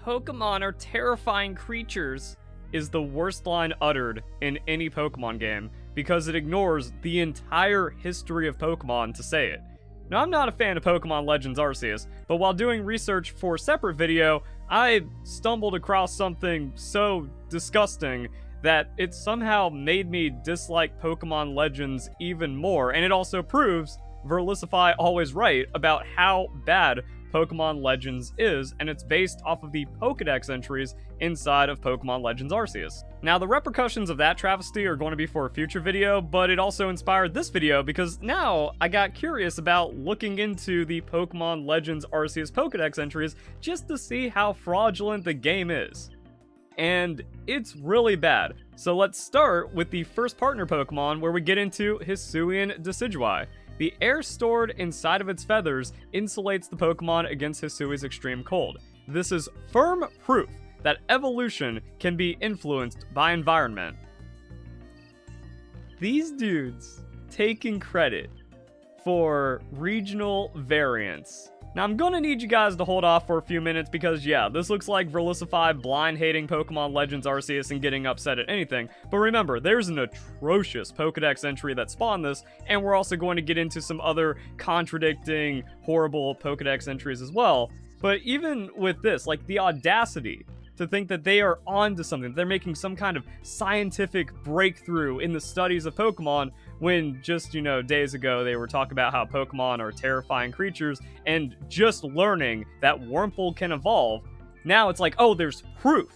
Pokemon are terrifying creatures is the worst line uttered in any Pokemon game because it ignores the entire history of Pokemon to say it. Now, I'm not a fan of Pokemon Legends Arceus, but while doing research for a separate video, I stumbled across something so disgusting that it somehow made me dislike Pokemon Legends even more, and it also proves Verlisify always right about how bad Pokemon Legends is, and it's based off of the Pokedex entries inside of Pokemon Legends Arceus. Now, the repercussions of that travesty are going to be for a future video, but it also inspired this video because now I got curious about looking into the Pokemon Legends Arceus Pokedex entries just to see how fraudulent the game is. And it's really bad. So let's start with the first partner Pokemon where we get into Hisuian Decidueye. The air stored inside of its feathers insulates the Pokemon against Hisui's extreme cold. This is firm proof that evolution can be influenced by environment. These dudes taking credit for regional variants. Now, I'm gonna need you guys to hold off for a few minutes because, yeah, this looks like Verlisify blind-hating Pokemon Legends Arceus and getting upset at anything. But remember, there's an atrocious Pokedex entry that spawned this, and we're also going to get into some other contradicting, horrible Pokedex entries as well. But even with this, like, the audacity to think that they are onto something, they're making some kind of scientific breakthrough in the studies of Pokemon, when just, days ago they were talking about how Pokemon are terrifying creatures and just learning that Wurmple can evolve. Now it's like, oh, there's proof.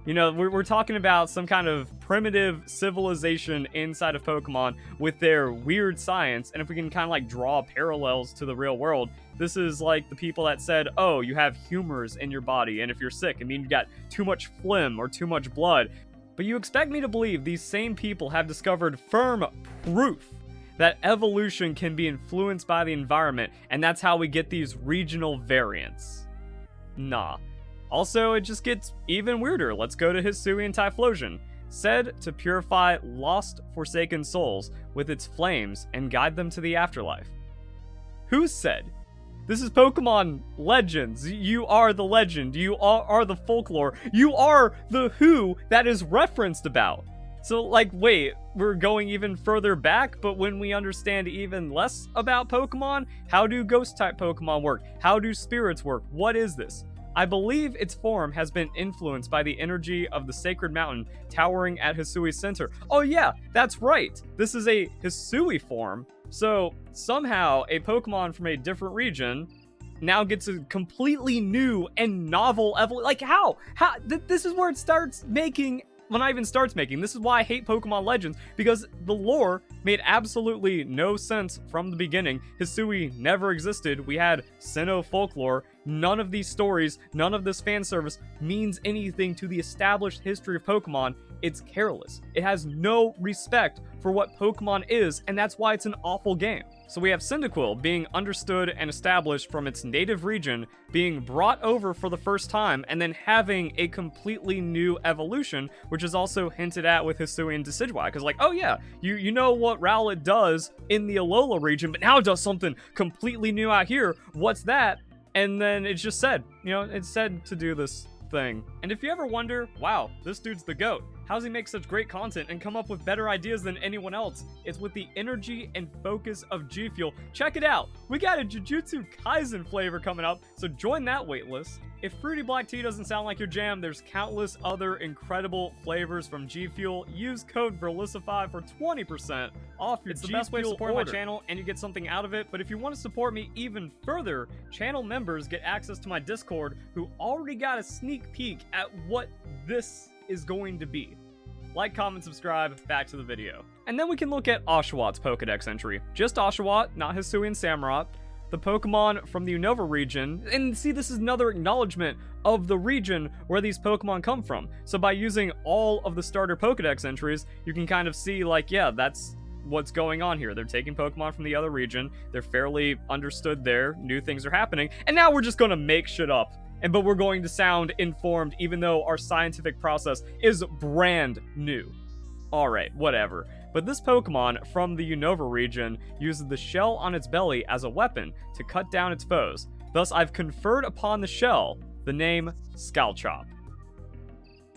We're talking about some kind of primitive civilization inside of Pokemon with their weird science, and if we can kind of like draw parallels to the real world, this is like the people that said, oh, you have humors in your body, and if you're sick, it means you got too much phlegm or too much blood. But you expect me to believe these same people have discovered firm proof that evolution can be influenced by the environment, and that's how we get these regional variants. Nah. Also, it just gets even weirder. Let's go to Hisuian Typhlosion. Said to purify lost, forsaken souls with its flames and guide them to the afterlife. Who said? This is Pokemon Legends. You are the legend. You are the folklore. You are the who that is referenced about. So, wait, we're going even further back, but when we understand even less about Pokemon, how do ghost-type Pokemon work? How do spirits work? What is this? I believe its form has been influenced by the energy of the sacred mountain towering at Hisui's center. Oh yeah, that's right. This is a Hisui form. So somehow a Pokemon from a different region now gets a completely new and novel evolution. Like how? This is where it starts making, well, not even starts making. This is why I hate Pokemon Legends, because the lore made absolutely no sense from the beginning. Hisui never existed. We had Sinnoh folklore. None of these stories, none of this fan service means anything to the established history of Pokemon. It's careless. It has no respect for what Pokemon is, and that's why it's an awful game. So we have Cyndaquil being understood and established from its native region, being brought over for the first time, and then having a completely new evolution, which is also hinted at with Hisuian Decidueye. Because oh yeah, you know what Rowlet does in the Alola region, but now it does something completely new out here. What's that? And then it's just said, it's said to do this thing. And if you ever wonder, wow, this dude's the GOAT. How does he make such great content and come up with better ideas than anyone else? It's with the energy and focus of G Fuel. Check it out. We got a Jujutsu Kaisen flavor coming up, so join that waitlist. If fruity black tea doesn't sound like your jam, there's countless other incredible flavors from G Fuel. Use code VERLISIFY for 20% off your G Fuel order. It's the best way to support my channel, and you get something out of it. But if you want to support me even further, channel members get access to my Discord, who already got a sneak peek at what this is going to be. Like, comment, subscribe, back to the video. And then we can look at Oshawott Pokedex entry. Just Oshawott, not Hisuian Samurott. The Pokemon from the Unova region, and see, this is another acknowledgement of the region where these Pokemon come from. So by using all of the starter Pokedex entries, you can kind of see, yeah, that's what's going on here. They're taking Pokemon from the other region, they're fairly understood there, new things are happening, and now we're just gonna make shit up. But we're going to sound informed even though our scientific process is brand new. Alright, whatever. But this Pokemon from the Unova region uses the shell on its belly as a weapon to cut down its foes. Thus, I've conferred upon the shell the name Scalchop.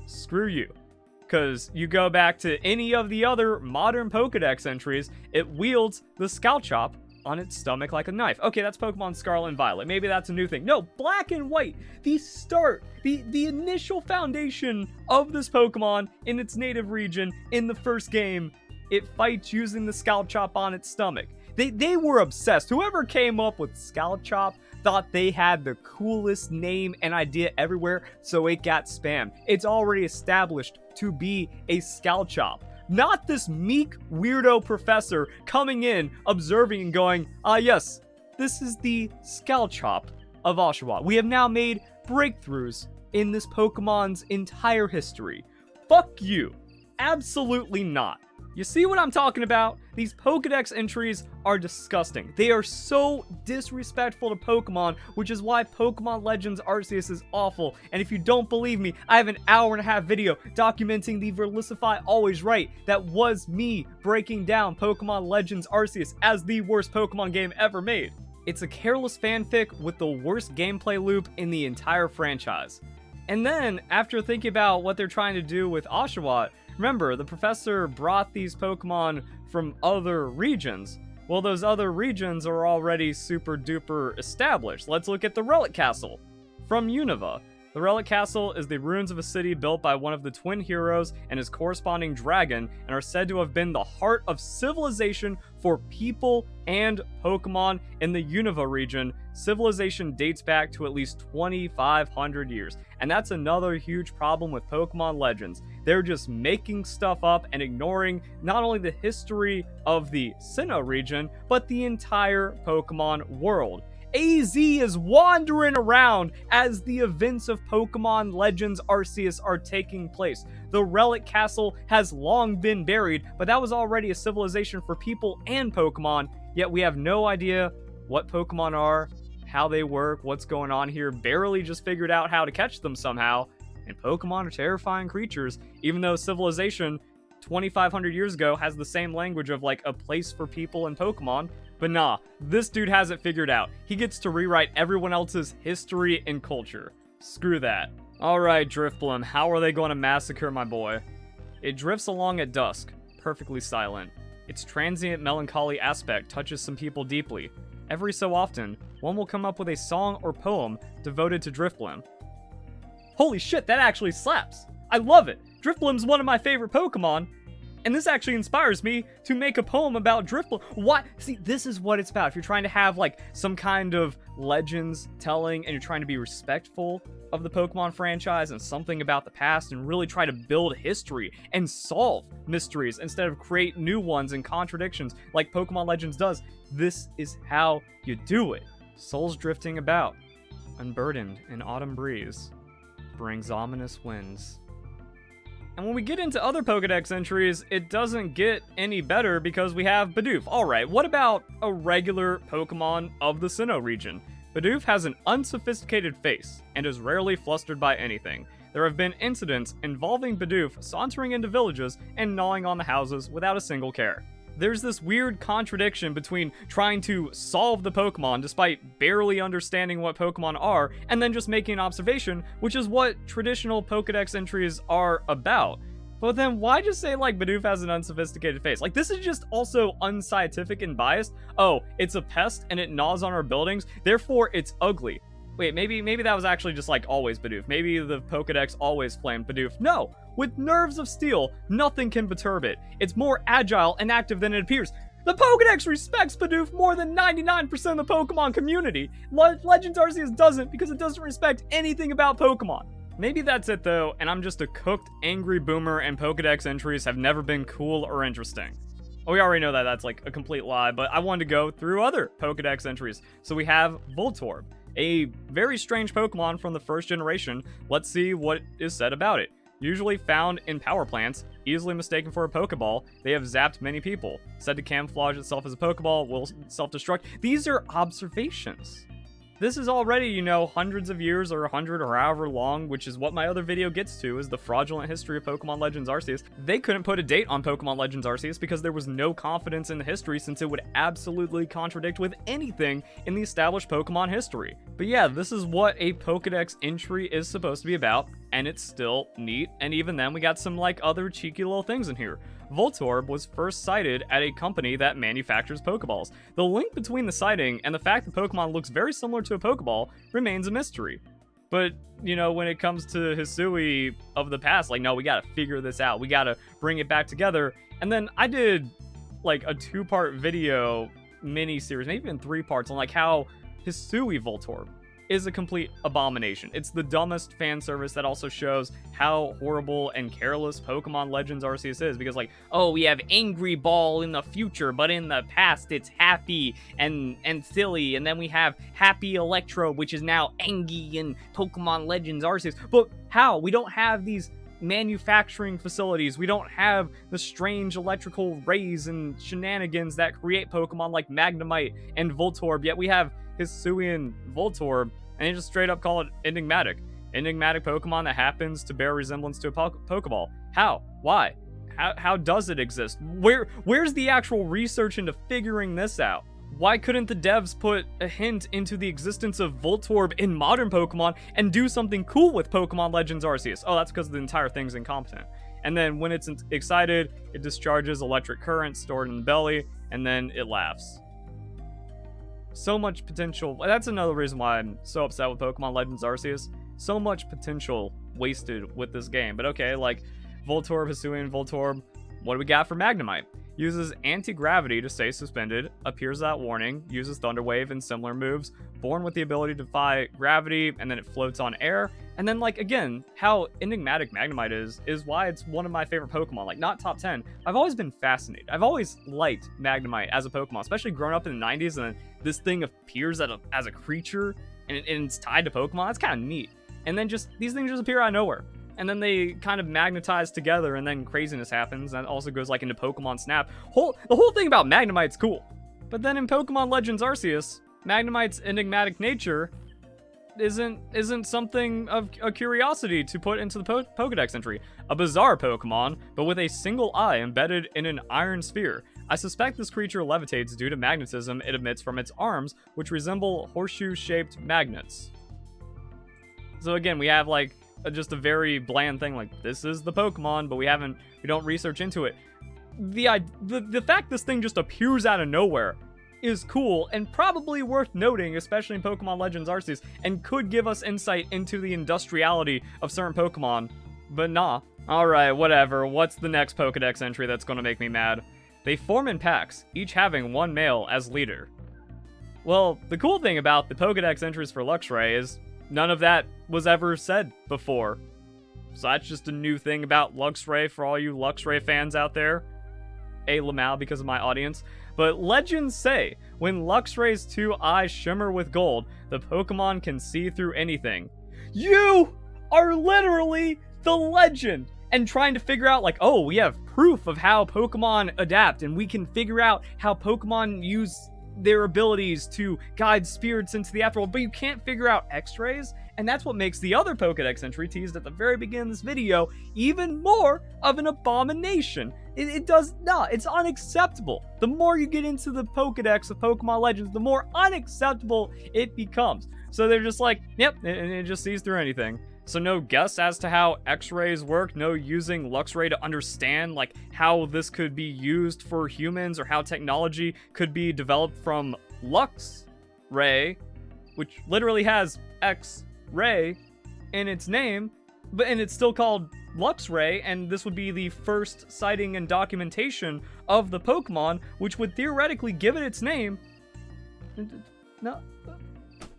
Screw you. Because you go back to any of the other modern Pokedex entries, it wields the Scalchop on its stomach like a knife. Okay, that's Pokemon Scarlet and Violet. Maybe that's a new thing. No, Black and White. The initial foundation of this Pokemon in its native region in the first game, it fights using the Scalchop on its stomach. They were obsessed. Whoever came up with Scalchop thought they had the coolest name and idea everywhere, so it got spammed. It's already established to be a Scalchop. Not this meek weirdo professor coming in, observing and going, yes, this is the Scalchop of Oshawott. We have now made breakthroughs in this Pokemon's entire history. Fuck you. Absolutely not. You see what I'm talking about? These Pokedex entries are disgusting. They are so disrespectful to Pokemon, which is why Pokemon Legends Arceus is awful. And if you don't believe me, I have an hour-and-a-half video documenting the Verlisify Always Right that was me breaking down Pokemon Legends Arceus as the worst Pokemon game ever made. It's a careless fanfic with the worst gameplay loop in the entire franchise. And then, after thinking about what they're trying to do with Oshawott, remember, the professor brought these Pokemon from other regions. Well, those other regions are already super duper established. Let's look at the Relic Castle from Unova. The Relic Castle is the ruins of a city built by one of the twin heroes and his corresponding dragon, and are said to have been the heart of civilization for people and Pokemon in the Unova region. Civilization dates back to at least 2,500 years, and that's another huge problem with Pokemon Legends. They're just making stuff up and ignoring not only the history of the Sinnoh region, but the entire Pokemon world. AZ is wandering around as the events of Pokemon Legends Arceus are taking place. The Relic Castle has long been buried, but that was already a civilization for people and Pokemon, yet we have no idea what Pokemon are, how they work, what's going on here, barely just figured out how to catch them somehow. And Pokemon are terrifying creatures, even though civilization 2,500 years ago has the same language of like a place for people and Pokemon. But nah, this dude has it figured out. He gets to rewrite everyone else's history and culture. Screw that. Alright, Drifblim, how are they going to massacre my boy? It drifts along at dusk, perfectly silent. Its transient melancholy aspect touches some people deeply. Every so often, one will come up with a song or poem devoted to Drifblim. Holy shit, that actually slaps! I love it! Drifblim's one of my favorite Pokemon, and this actually inspires me to make a poem about Drifblim. Why? See, this is what it's about. If you're trying to have, like, some kind of legends telling, and you're trying to be respectful of the Pokemon franchise and something about the past, and really try to build history and solve mysteries instead of create new ones and contradictions like Pokemon Legends does, this is how you do it. Souls drifting about, unburdened in autumn breeze, brings ominous winds. And when we get into other Pokedex entries, it doesn't get any better because we have Bidoof. Alright, what about a regular Pokemon of the Sinnoh region? Bidoof has an unsophisticated face and is rarely flustered by anything. There have been incidents involving Bidoof sauntering into villages and gnawing on the houses without a single care. There's this weird contradiction between trying to solve the Pokemon despite barely understanding what Pokemon are, and then just making an observation, which is what traditional Pokedex entries are about. But then why just say, like, Bidoof has an unsophisticated face? Like, this is just also unscientific and biased. Oh, it's a pest and it gnaws on our buildings, therefore it's ugly. Wait, maybe that was actually just, like, always Bidoof. Maybe the Pokedex always flamed Bidoof. No! With nerves of steel, nothing can perturb it. It's more agile and active than it appears. The Pokedex respects Bidoof more than 99% of the Pokemon community. Legends Arceus doesn't, because it doesn't respect anything about Pokemon. Maybe that's it though, and I'm just a cooked, angry boomer and Pokedex entries have never been cool or interesting. Oh, we already know that that's like a complete lie, but I wanted to go through other Pokedex entries. So we have Voltorb, a very strange Pokemon from the first generation. Let's see what is said about it. Usually found in power plants, easily mistaken for a Pokeball, they have zapped many people. Said to camouflage itself as a Pokeball, will self-destruct. These are observations. this is already, you know, hundreds of years or 100 or however long, which is what my other video gets to, is the fraudulent history of Pokemon Legends Arceus. They couldn't put a date on Pokemon Legends Arceus because there was no confidence in the history, since it would absolutely contradict with anything in the established Pokemon history. But yeah, this is what a Pokedex entry is supposed to be about, and it's still neat, and even then we got some like other cheeky little things in here. Voltorb was first sighted at a company that manufactures Pokeballs. The link between the sighting and the fact that Pokemon looks very similar to a Pokeball remains a mystery. But, you know, when it comes to Hisui of the past, like, no, we gotta figure this out. We gotta bring it back together. And then I did, like, a 2-part video mini-series, maybe even 3 parts, on, like, how Hisui Voltorb is a complete abomination. It's the dumbest fan service that also shows how horrible and careless Pokemon Legends Arceus is, because like, oh, we have Angry Ball in the future, but in the past it's happy and silly, and then we have Happy Electro, which is now Angie in Pokemon Legends Arceus. But how? We don't have these manufacturing facilities. We don't have the strange electrical rays and shenanigans that create Pokemon like Magnemite and Voltorb, yet we have Hisuian Voltorb, and they just straight up call it enigmatic. Enigmatic Pokemon that happens to bear resemblance to a Pokeball. How? Why? How does it exist? Where's the actual research into figuring this out? Why couldn't the devs put a hint into the existence of Voltorb in modern Pokemon and do something cool with Pokemon Legends Arceus? Oh, that's because the entire thing's incompetent. And then when it's excited, it discharges electric current stored in the belly, and then it laughs. So much potential. That's another reason why I'm so upset with Pokemon Legends Arceus. So much potential wasted with this game. But okay, like Voltorb, Hisuian Voltorb. What do we got for Magnemite? Uses anti-gravity to stay suspended, appears without warning, uses Thunder Wave and similar moves, born with the ability to defy gravity, and then it floats on air. And then, like, again, how enigmatic Magnemite is why it's one of my favorite Pokemon. Like, not top 10. I've always been fascinated. I've always liked Magnemite as a Pokemon, especially growing up in the 90s, and then this thing appears as a creature, and it's tied to Pokemon. That's kind of neat. And then just, these things just appear out of nowhere. And then they kind of magnetize together, and then craziness happens. That also goes like into Pokemon Snap. The whole thing about Magnemite's cool. But then in Pokemon Legends Arceus, Magnemite's enigmatic nature isn't something of a curiosity to put into the Pokedex entry. A bizarre Pokemon, but with a single eye embedded in an iron sphere. I suspect this creature levitates due to magnetism it emits from its arms, which resemble horseshoe-shaped magnets. So again, we have like just a very bland thing, like this is the Pokemon, but we don't research into it. The fact this thing just appears out of nowhere is cool and probably worth noting, especially in Pokemon Legends Arceus, and could give us insight into the industriality of certain Pokemon, but nah. Alright, whatever. What's the next Pokedex entry that's gonna make me mad? They form in packs, each having one male as leader. Well, the cool thing about the Pokedex entries for Luxray is none of that was ever said before. So that's just a new thing about Luxray for all you Luxray fans out there. Lamau because of my audience. But legends say, when Luxray's 2 eyes shimmer with gold, the Pokemon can see through anything. You are literally the legend! And trying to figure out, like, oh, we have proof of how Pokemon adapt, and we can figure out how Pokemon use their abilities to guide spirits into the afterworld, but you can't figure out X-rays, and that's what makes the other Pokedex entry teased at the very beginning of this video even more of an abomination. It does not. It's unacceptable. The more you get into the Pokedex of Pokemon Legends, the more unacceptable it becomes. So they're just like, yep, and it just sees through anything. So no guess as to how X-rays work, no using Luxray to understand like how this could be used for humans or how technology could be developed from Luxray, which literally has X-ray in its name, and it's still called Luxray, and this would be the first sighting and documentation of the Pokemon, which would theoretically give it its name. No,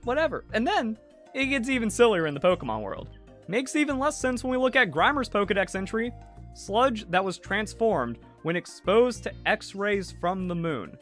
whatever. And then it gets even sillier in the Pokemon world. Makes even less sense when we look at Grimer's Pokedex entry. Sludge that was transformed when exposed to X-rays from the moon.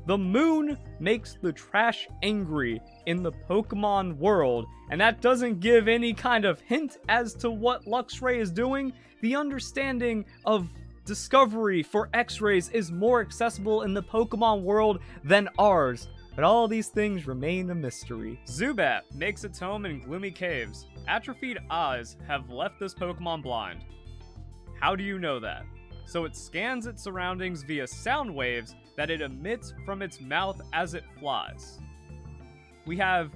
The moon makes the trash angry in the Pokemon world, and that doesn't give any kind of hint as to what Luxray is doing. The understanding of discovery for X-rays is more accessible in the Pokemon world than ours. but all these things remain a mystery. Zubat makes its home in gloomy caves. Atrophied eyes have left this Pokemon blind. How do you know that? So it scans its surroundings via sound waves that it emits from its mouth as it flies. We have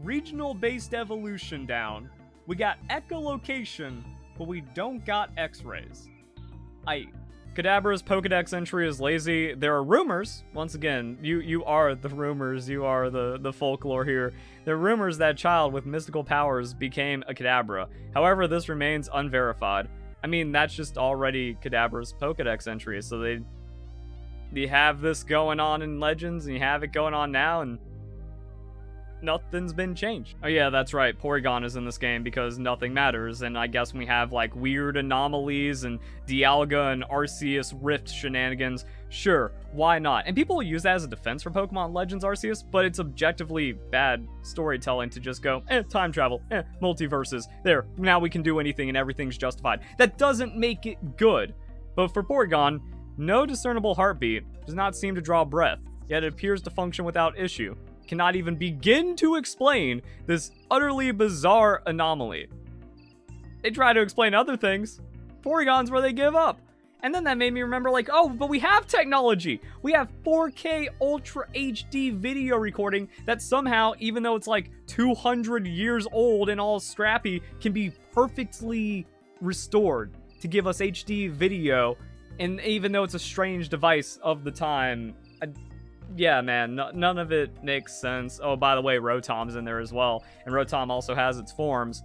regional-based evolution down. We got echolocation, but we don't got X-rays. Kadabra's Pokedex entry is lazy. There are rumors, once again, you are the rumors, you are the folklore here. There are rumors that a child with mystical powers became a Kadabra. However, this remains unverified. I mean, that's just already Kadabra's Pokedex entry, so they have this going on in Legends, and you have it going on now, and nothing's been changed. Oh yeah, that's right, Porygon is in this game because nothing matters, and I guess we have like weird anomalies and Dialga and Arceus Rift shenanigans. Sure, why not? And people will use that as a defense for Pokemon Legends Arceus, but it's objectively bad storytelling to just go, time travel, multiverses, there, now we can do anything and everything's justified. That doesn't make it good. But for Porygon, no discernible heartbeat, does not seem to draw breath, yet it appears to function without issue. Cannot even begin to explain this utterly bizarre anomaly. They try to explain other things. Porygon's where they give up. And then that made me remember, like, oh, but we have technology. We have 4K Ultra HD video recording that somehow, even though it's like 200 years old and all scrappy, can be perfectly restored to give us HD video. And even though it's a strange device of the time, yeah, man, none of it makes sense. Oh, by the way, Rotom's in there as well. And Rotom also has its forms.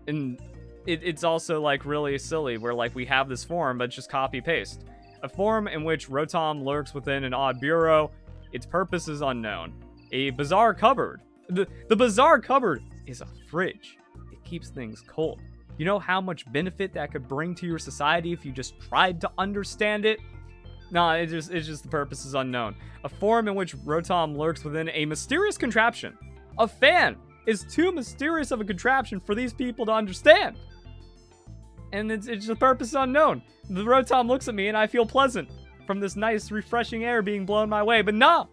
And it's also, like, really silly where, like, we have this form, but just copy-paste. A form in which Rotom lurks within an odd bureau. Its purpose is unknown. A bizarre cupboard. The bizarre cupboard is a fridge. It keeps things cold. You know how much benefit that could bring to your society if you just tried to understand it? Nah, it's just the purpose is unknown. A form in which Rotom lurks within a mysterious contraption. A fan is too mysterious of a contraption for these people to understand. And it's the purpose unknown. The Rotom looks at me and I feel pleasant from this nice, refreshing air being blown my way, but nah.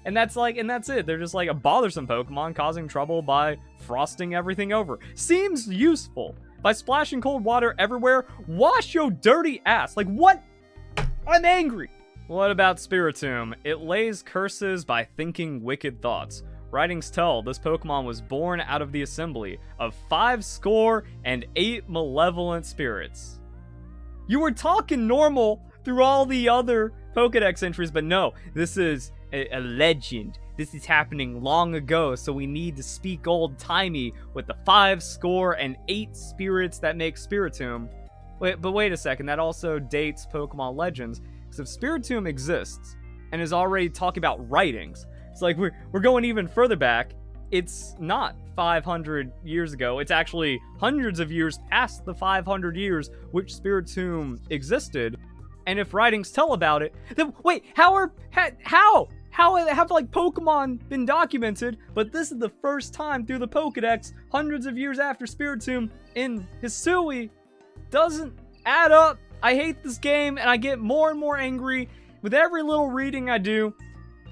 And that's it. They're just like a bothersome Pokemon causing trouble by frosting everything over. Seems useful. By splashing cold water everywhere, wash your dirty ass. Like, what? I'm angry. What about Spiritomb? It lays curses by thinking wicked thoughts. Writings tell this Pokemon was born out of the assembly of 80 malevolent spirits. You were talking normal through all the other Pokedex entries, but no, this is a legend. This is happening long ago, so we need to speak old-timey with the 80 spirits that make Spiritomb. Wait a second, that also dates Pokemon Legends, because if Spiritomb exists and is already talking about writings, it's like we're going even further back. It's not 500 years ago, it's actually hundreds of years past the 500 years which Spiritomb existed, and if writings tell about it, then wait, how have like Pokemon been documented, but this is the first time through the Pokedex, hundreds of years after Spiritomb in Hisui? Doesn't add up. I hate this game, and I get more and more angry with every little reading I do.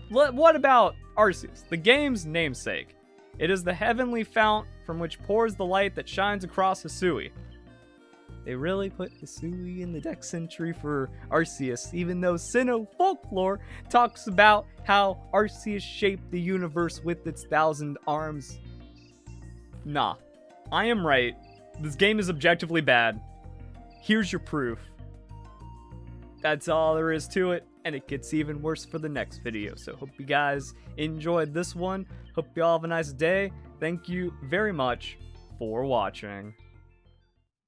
What about Arceus, the game's namesake? It is the heavenly fount from which pours the light that shines across Hisui. They really put Hisui in the Dex entry for Arceus, even though Sinnoh folklore talks about how Arceus shaped the universe with its 1,000 arms. Nah, I am right. This game is objectively bad. Here's your proof. That's all there is to it, and it gets even worse for the next video. So hope you guys enjoyed this one. Hope you all have a nice day. Thank you very much for watching.